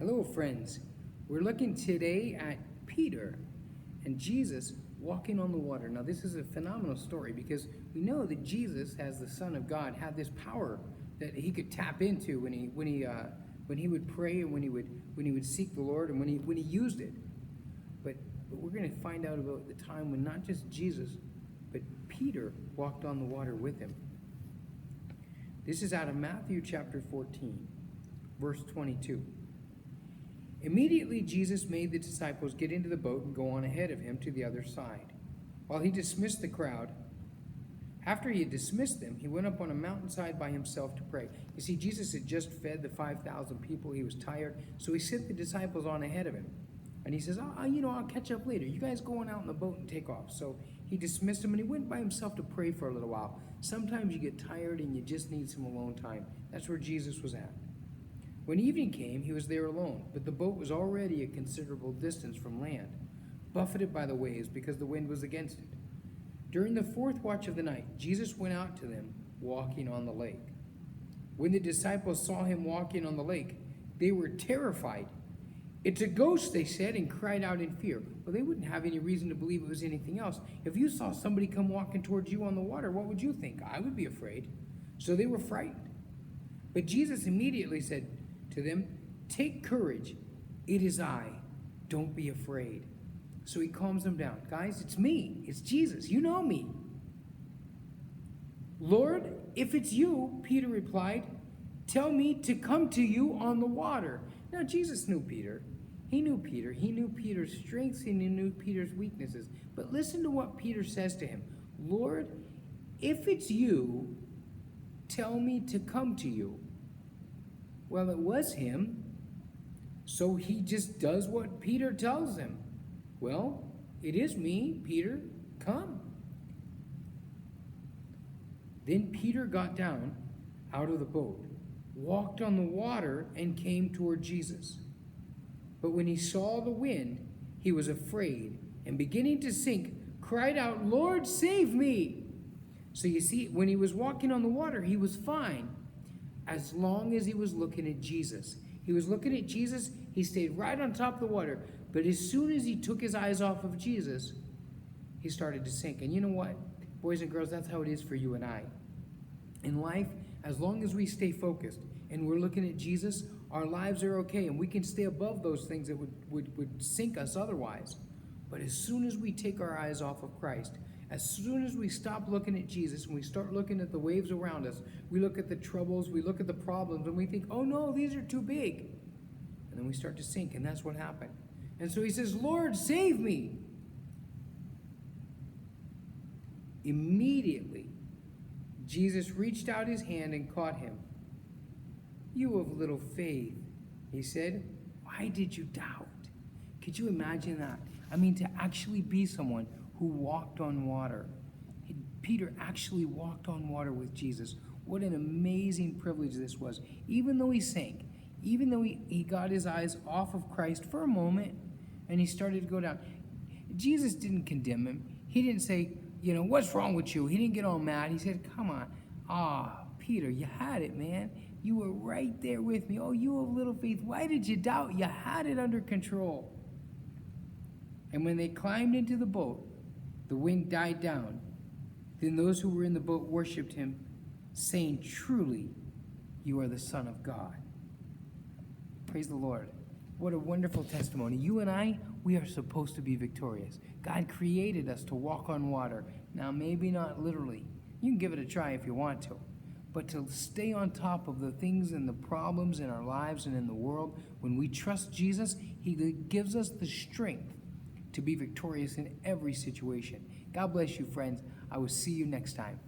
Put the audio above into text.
Hello, friends. We're looking today at Peter and Jesus walking on the water. Now, this is a phenomenal story because we know that Jesus, as the Son of God, had this power that he could tap into when he would pray and when he would seek the Lord and when he used it. But we're going to find out about the time when not just Jesus, but Peter walked on the water with him. This is out of Matthew chapter 14, verse 22. Immediately Jesus made the disciples get into the boat and go on ahead of him to the other side, while he dismissed the crowd. After he had dismissed them, he went up on a mountainside by himself to pray. You see, Jesus had just fed the 5,000 people. He was tired, so he sent the disciples on ahead of him. And he says, I'll catch up later. You guys go on out in the boat and take off. So he dismissed them, and he went by himself to pray for a little while. Sometimes you get tired and you just need some alone time. That's where Jesus was at. When evening came, he was there alone, but the boat was already a considerable distance from land, buffeted by the waves because the wind was against it. During the fourth watch of the night, Jesus went out to them, walking on the lake. When the disciples saw him walking on the lake, they were terrified. "It's a ghost," they said, and cried out in fear. Well, they wouldn't have any reason to believe it was anything else. If you saw somebody come walking towards you on the water, what would you think? I would be afraid. So they were frightened. But Jesus immediately said to them, "Take courage. It is I. Don't be afraid." So he calms them down. "Guys, it's me. It's Jesus. You know me." "Lord, if it's you," Peter replied, "tell me to come to you on the water." Now, Jesus knew Peter. He knew Peter. He knew Peter's strengths and he knew Peter's weaknesses. But listen to what Peter says to him. "Lord, if it's you, tell me to come to you." Well, it was him, so he just does what Peter tells him. "Well, it is me, Peter. Come." Then Peter got down out of the boat, walked on the water, and came toward Jesus. But when he saw the wind, he was afraid, and beginning to sink, cried out, "Lord, save me!" So you see, when he was walking on the water, he was fine, as long as he was looking at Jesus. He was looking at Jesus, he stayed right on top of the water. But as soon as he took his eyes off of Jesus, he started to sink. And you know what, boys and girls, that's how it is for you and I. In life, as long as we stay focused and we're looking at Jesus, our lives are okay, and we can stay above those things that would sink us otherwise. But as soon as we take our eyes off of Christ, as soon as we stop looking at Jesus and we start looking at the waves around us, we look at the troubles, we look at the problems, and we think, "Oh no, these are too big." And then we start to sink, and that's what happened. And so he says, "Lord, save me." Immediately, Jesus reached out his hand and caught him. "You of little faith," he said, "why did you doubt?" Could you imagine that? I mean, to actually be someone who walked on water. Peter actually walked on water with Jesus. What an amazing privilege this was. Even though he sank, even though he got his eyes off of Christ for a moment and he started to go down, Jesus didn't condemn him. He didn't say, "What's wrong with you?" He didn't get all mad. He said, "Come on. Peter, you had it, man. You were right there with me. Oh, you of little faith. Why did you doubt? You had it under control." And when they climbed into the boat, the wind died down. Then those who were in the boat worshipped him, saying, "Truly, you are the Son of God." Praise the Lord. What a wonderful testimony. You and I, we are supposed to be victorious. God created us to walk on water. Now, maybe not literally. You can give it a try if you want to. But to stay on top of the things and the problems in our lives and in the world, when we trust Jesus, he gives us the strength to be victorious in every situation. God bless you, friends. I will see you next time.